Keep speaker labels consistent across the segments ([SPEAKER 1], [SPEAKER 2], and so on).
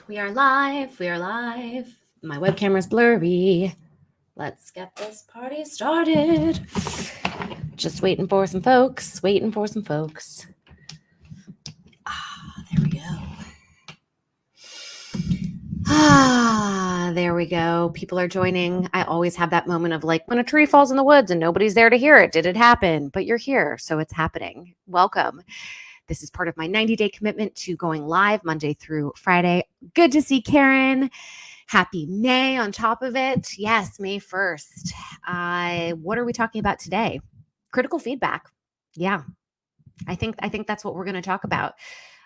[SPEAKER 1] We are live. We are live. My webcam is blurry. Let's get this party started. Just waiting for some folks. There we go. There we go. People are joining. I always have that moment of like when a tree falls in the woods and nobody's there to hear it. Did it happen? But you're here, so it's happening. Welcome. This is part of my 90-day commitment to going live Monday through Friday. Good to see Karen. Happy May on top of it. Yes, May 1st. What are we talking about today? Critical feedback. Yeah, I think that's what we're going to talk about.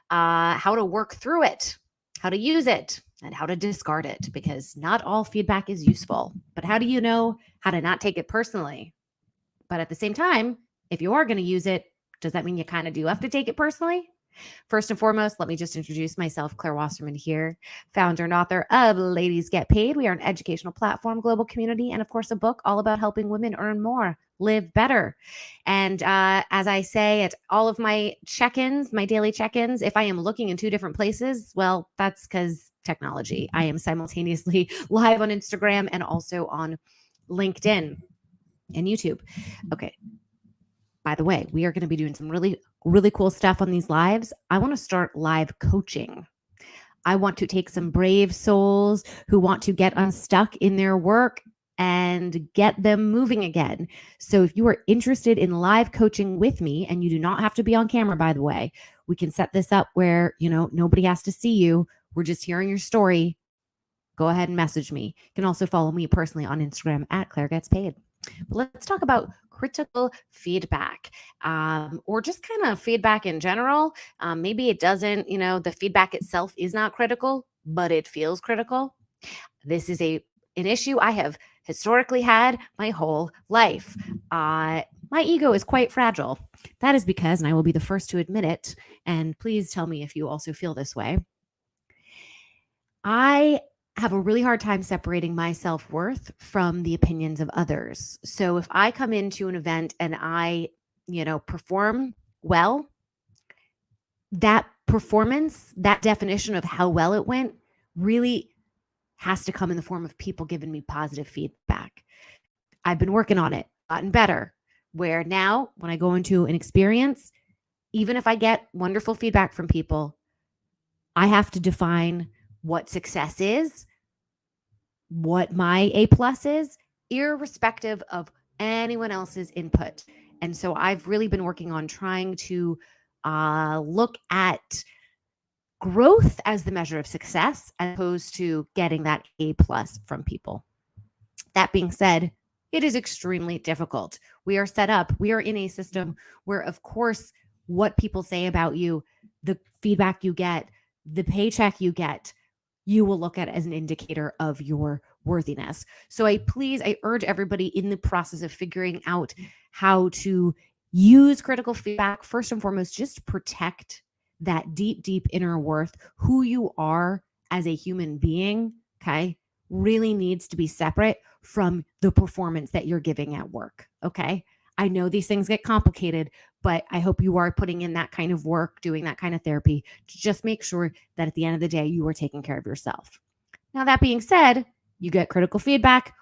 [SPEAKER 1] How to work through it, how to use it, and how to discard it, because not all feedback is useful. But how do you know how to not take it personally? But at the same time, if you are going to use it, does that mean you kind of do have to take it personally? First and foremost, let me just introduce myself, Claire Wasserman here, founder and author of Ladies Get Paid. We are an educational platform, global community, and of course, a book all about helping women earn more, live better. And as I say at all of my check-ins, my daily check-ins, if I am looking in two different places, well, that's because technology. I am simultaneously live on Instagram and also on LinkedIn and YouTube. Okay. By the way, we are going to be doing some really, really cool stuff on these lives. I want to start live coaching. I want to take some brave souls who want to get unstuck in their work and get them moving again. So if you are interested in live coaching with me, and you do not have to be on camera, by the way, we can set this up where, nobody has to see you. We're just hearing your story. Go ahead and message me. You can also follow me personally on Instagram at Claire Gets Paid. But let's talk about critical feedback, or just kind of feedback in general. Maybe it doesn't, the feedback itself is not critical, but it feels critical. This is an issue I have historically had my whole life. My ego is quite fragile. That is because, and I will be the first to admit it, and please tell me if you also feel this way, I have a really hard time separating my self-worth from the opinions of others. So if I come into an event and I, perform well, that performance, that definition of how well it went really has to come in the form of people giving me positive feedback. I've been working on it, gotten better, where now when I go into an experience, even if I get wonderful feedback from people, I have to define what success is, what my A+ is, irrespective of anyone else's input. And so I've really been working on trying to look at growth as the measure of success, as opposed to getting that A+ from people. That being said, it is extremely difficult. We are set up, we are in a system where, of course, what people say about you, the feedback you get, the paycheck you get, you will look at as an indicator of your worthiness. So I urge everybody in the process of figuring out how to use critical feedback, first and foremost, just protect that deep, deep inner worth. Who you are as a human being, okay, really needs to be separate from the performance that you're giving at work, okay? I know these things get complicated, but I hope you are putting in that kind of work, doing that kind of therapy to just make sure that at the end of the day, you are taking care of yourself. Now, that being said, you get critical feedback.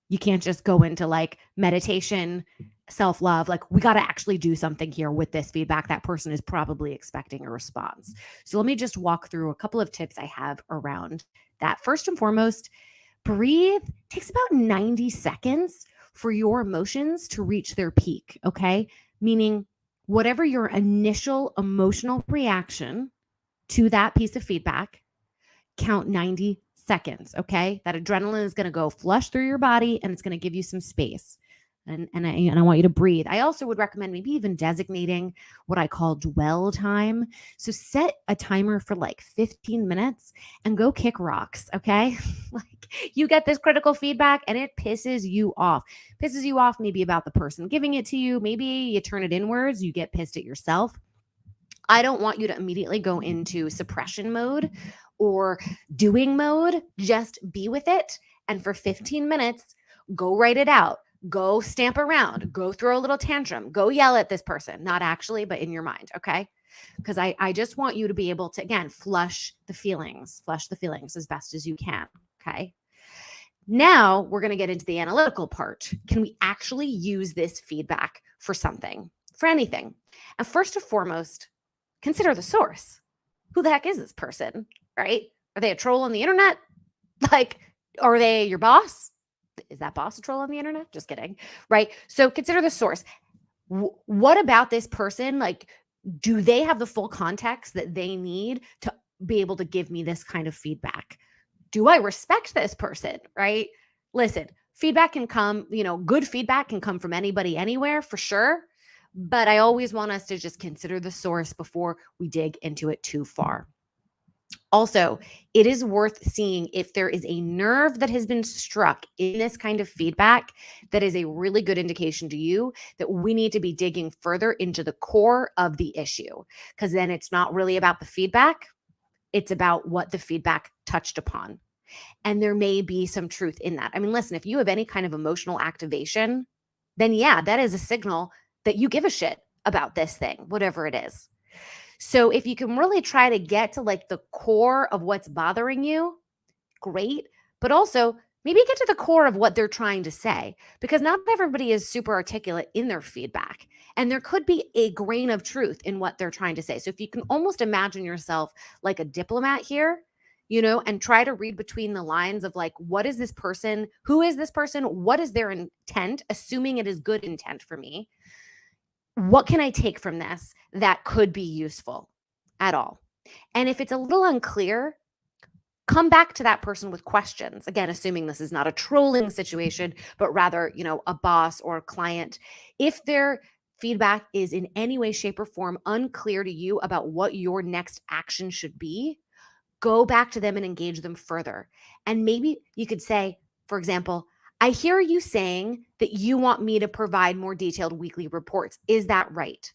[SPEAKER 1] You can't just go into like meditation, self-love. Like, we got to actually do something here with this feedback. That person is probably expecting a response. So let me just walk through a couple of tips I have around that. First and foremost, breathe. It takes about 90 seconds for your emotions to reach their peak, okay? Meaning whatever your initial emotional reaction to that piece of feedback, count 90 seconds, okay? That adrenaline is going to go flush through your body, and it's going to give you some space. And I want you to breathe. I also would recommend maybe even designating what I call dwell time. So set a timer for like 15 minutes and go kick rocks, okay? Like, you get this critical feedback and it pisses you off. Maybe about the person giving it to you. Maybe you turn it inwards, you get pissed at yourself. I don't want you to immediately go into suppression mode or doing mode. Just be with it. And for 15 minutes, go write it out. Go stamp around, go throw a little tantrum, go yell at this person, not actually, but in your mind. Okay. Because I just want you to be able to, again, flush the feelings as best as you can. Okay. Now we're going to get into the analytical part. Can we actually use this feedback for something, for anything? And first and foremost, consider the source. Who the heck is this person, right? Are they a troll on the internet? Like, are they your boss? Is that boss a troll on the internet? Just kidding, right? So consider the source. What about this person? Like, do they have the full context that they need to be able to give me this kind of feedback? Do I respect this person, right? Listen, feedback can come, good feedback can come from anybody, anywhere, for sure. But I always want us to just consider the source before we dig into it too far. Also, it is worth seeing if there is a nerve that has been struck in this kind of feedback that is a really good indication to you that we need to be digging further into the core of the issue, because then it's not really about the feedback. It's about what the feedback touched upon. And there may be some truth in that. I mean, listen, if you have any kind of emotional activation, then yeah, that is a signal that you give a shit about this thing, whatever it is. So if you can really try to get to like the core of what's bothering you, great. But also maybe get to the core of what they're trying to say, because not everybody is super articulate in their feedback. And there could be a grain of truth in what they're trying to say. So if you can almost imagine yourself like a diplomat here, and try to read between the lines of like, what is this person? Who is this person? What is their intent? Assuming it is good intent for me. What can I take from this that could be useful at all? And if it's a little unclear, come back to that person with questions. Again, assuming this is not a trolling situation, but rather, a boss or a client. If their feedback is in any way, shape, or form unclear to you about what your next action should be, go back to them and engage them further. And maybe you could say, for example, I hear you saying that you want me to provide more detailed weekly reports. Is that right?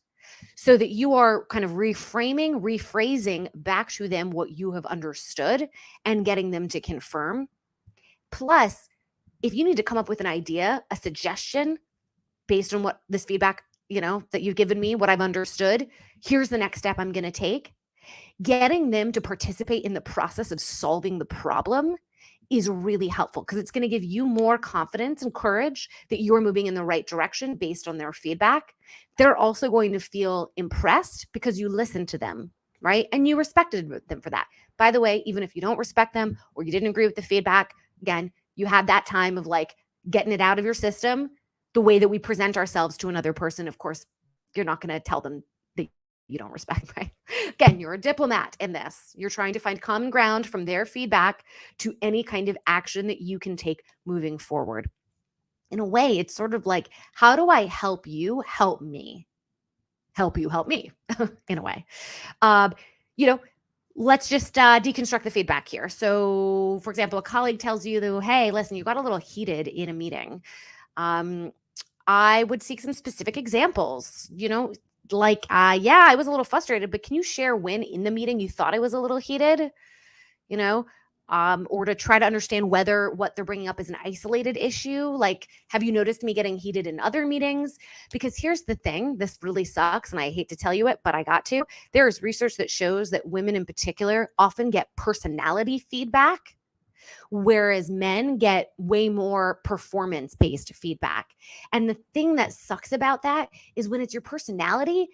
[SPEAKER 1] So that you are kind of rephrasing back to them what you have understood and getting them to confirm. Plus, if you need to come up with an idea, a suggestion based on what this feedback, that you've given me, what I've understood, here's the next step I'm going to take. Getting them to participate in the process of solving the problem is really helpful, because it's going to give you more confidence and courage that you're moving in the right direction based on their feedback. They're also going to feel impressed because you listened to them, right? And you respected them for that. By the way, even if you don't respect them or you didn't agree with the feedback, again, you had that time of like getting it out of your system. The way that we present ourselves to another person, of course, you're not going to tell them that you don't respect, right? Again, you're a diplomat in this. You're trying to find common ground from their feedback to any kind of action that you can take moving forward. In a way, it's sort of like, how do I help you help me? Help you help me, in a way. Let's just deconstruct the feedback here. So, for example, a colleague tells you, though, hey, listen, you got a little heated in a meeting. I would seek some specific examples, like, yeah, I was a little frustrated, but can you share when in the meeting you thought I was a little heated, or to try to understand whether what they're bringing up is an isolated issue? Like, have you noticed me getting heated in other meetings? Because here's the thing, this really sucks, and I hate to tell you it, but I got to. There's research that shows that women in particular often get personality feedback, whereas men get way more performance-based feedback. And the thing that sucks about that is when it's your personality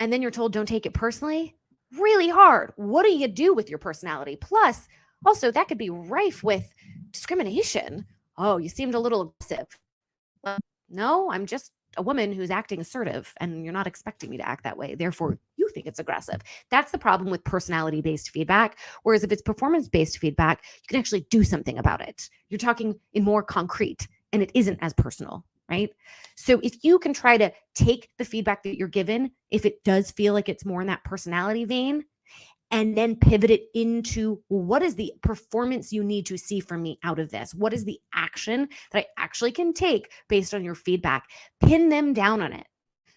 [SPEAKER 1] and then you're told don't take it personally, really hard. What do you do with your personality? Plus, also, that could be rife with discrimination. Oh, you seemed a little aggressive. Well, no, I'm just a woman who's acting assertive, and you're not expecting me to act that way. Therefore, you think it's aggressive. That's the problem with personality-based feedback. Whereas if it's performance-based feedback, you can actually do something about it. You're talking in more concrete, and it isn't as personal, right? So if you can try to take the feedback that you're given, if it does feel like it's more in that personality vein, and then pivot it into, what is the performance you need to see from me out of this? What is the action that I actually can take based on your feedback? Pin them down on it.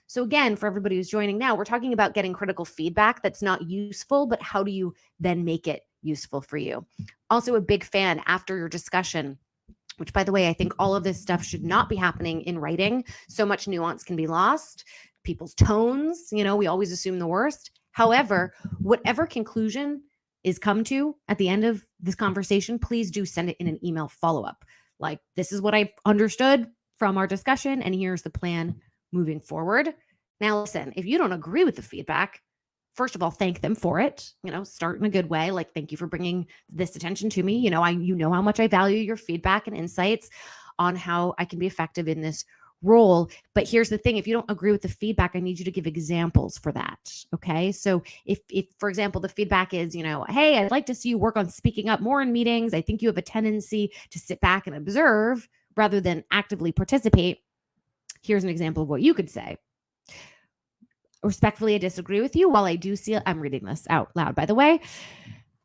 [SPEAKER 1] So again, for everybody who's joining now, we're talking about getting critical feedback that's not useful, but how do you then make it useful for you? Also, a big fan after your discussion which, by the way, I think all of this stuff should not be happening in writing. So much nuance can be lost. People's tones, we always assume the worst. However, whatever conclusion is come to at the end of this conversation, please do send it in an email follow-up. Like, this is what I understood from our discussion, and here's the plan moving forward. Now, listen, if you don't agree with the feedback, first of all, thank them for it. Start in a good way. Like, thank you for bringing this attention to me. You know how much I value your feedback and insights on how I can be effective in this role. But here's the thing: if you don't agree with the feedback, I need you to give examples for that. Okay. So if for example, the feedback is, hey, I'd like to see you work on speaking up more in meetings. I think you have a tendency to sit back and observe rather than actively participate. Here's an example of what you could say. Respectfully, I disagree with you. While I do see, I'm reading this out loud, by the way.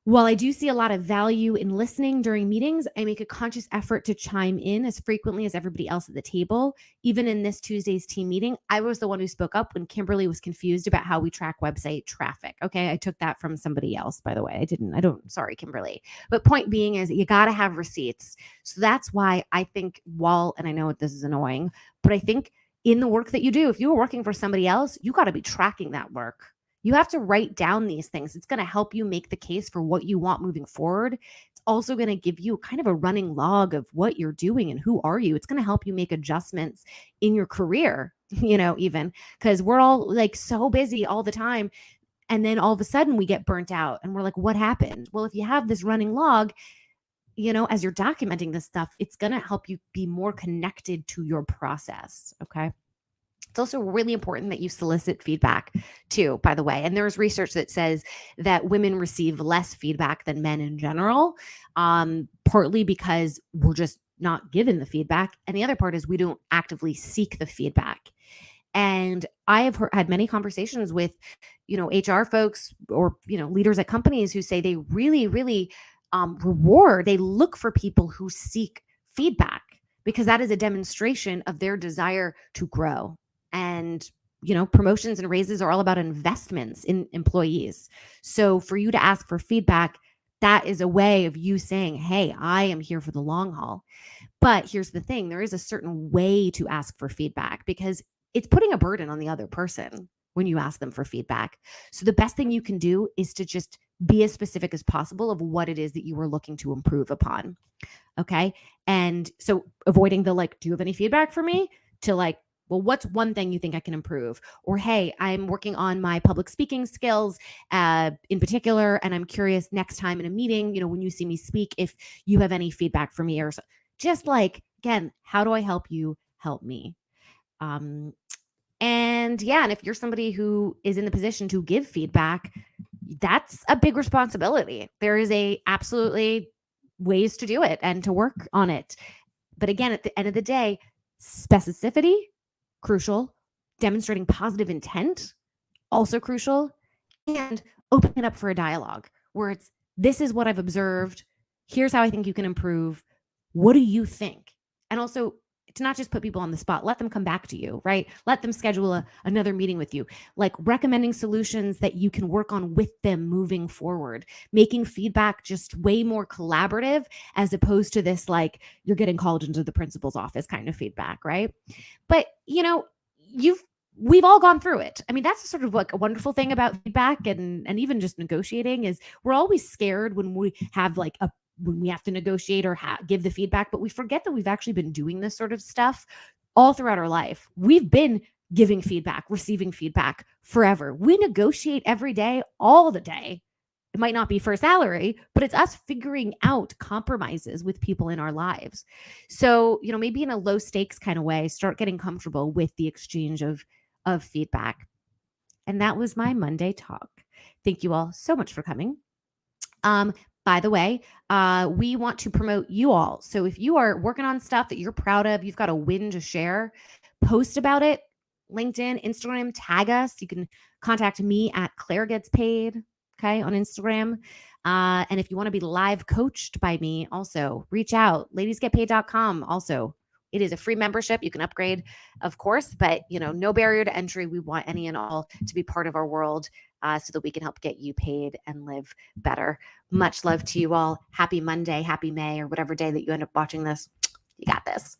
[SPEAKER 1] While I do see a lot of value in listening during meetings, I make a conscious effort to chime in as frequently as everybody else at the table. Even in this Tuesday's team meeting, I was the one who spoke up when Kimberly was confused about how we track website traffic. Okay, I took that from somebody else, by the way. Sorry, Kimberly. But point being is you got to have receipts. So that's why I think and I know this is annoying, but I think in the work that you do, if you are working for somebody else, you got to be tracking that work. You have to write down these things. It's going to help you make the case for what you want moving forward. It's also going to give you kind of a running log of what you're doing and who are you. It's going to help you make adjustments in your career, even because we're all like so busy all the time. And then all of a sudden we get burnt out and we're like, what happened? Well, if you have this running log, as you're documenting this stuff, it's going to help you be more connected to your process. Okay. It's also really important that you solicit feedback too, by the way. And there's research that says that women receive less feedback than men in general, partly because we're just not given the feedback. And the other part is we don't actively seek the feedback. And I have had many conversations with, HR folks or, leaders at companies who say they really, really they look for people who seek feedback because that is a demonstration of their desire to grow. And, promotions and raises are all about investments in employees. So for you to ask for feedback, that is a way of you saying, hey, I am here for the long haul. But here's the thing, there is a certain way to ask for feedback because it's putting a burden on the other person when you ask them for feedback. So the best thing you can do is to just be as specific as possible of what it is that you are looking to improve upon. Okay. And so avoiding the do you have any feedback for me? To well, what's one thing you think I can improve? Or, hey, I'm working on my public speaking skills in particular, and I'm curious next time in a meeting, when you see me speak, if you have any feedback for me or just again, how do I help you help me? And if you're somebody who is in the position to give feedback, that's a big responsibility. There is absolutely ways to do it and to work on it. But again, at the end of the day, specificity, crucial. Demonstrating positive intent, also crucial. And opening it up for a dialogue where it's, this is what I've observed. Here's how I think you can improve. What do you think? And also to not just put people on the spot, let them come back to you, right? Let them schedule another meeting with you, recommending solutions that you can work on with them moving forward, making feedback just way more collaborative as opposed to this, you're getting called into the principal's office kind of feedback, right? But, we've all gone through it. I mean, that's sort of a wonderful thing about feedback and even just negotiating is we're always scared when we have when we have to negotiate or give the feedback, but we forget that we've actually been doing this sort of stuff all throughout our life. We've been giving feedback, receiving feedback forever. We negotiate every day, all the day. It might not be for salary, but it's us figuring out compromises with people in our lives. So, maybe in a low stakes kind of way, start getting comfortable with the exchange of feedback. And that was my Monday talk. Thank you all so much for coming. By the way, we want to promote you all. So if you are working on stuff that you're proud of, you've got a win to share, post about it. LinkedIn, Instagram, tag us. You can contact me at Claire Gets Paid, okay, on Instagram. And if you want to be live coached by me, also reach out. ladiesgetpaid.com. Also, it is a free membership. You can upgrade, of course, but no barrier to entry. We want any and all to be part of our world so that we can help get you paid and live better. Much love to you all. Happy Monday, happy May, or whatever day that you end up watching this. You got this.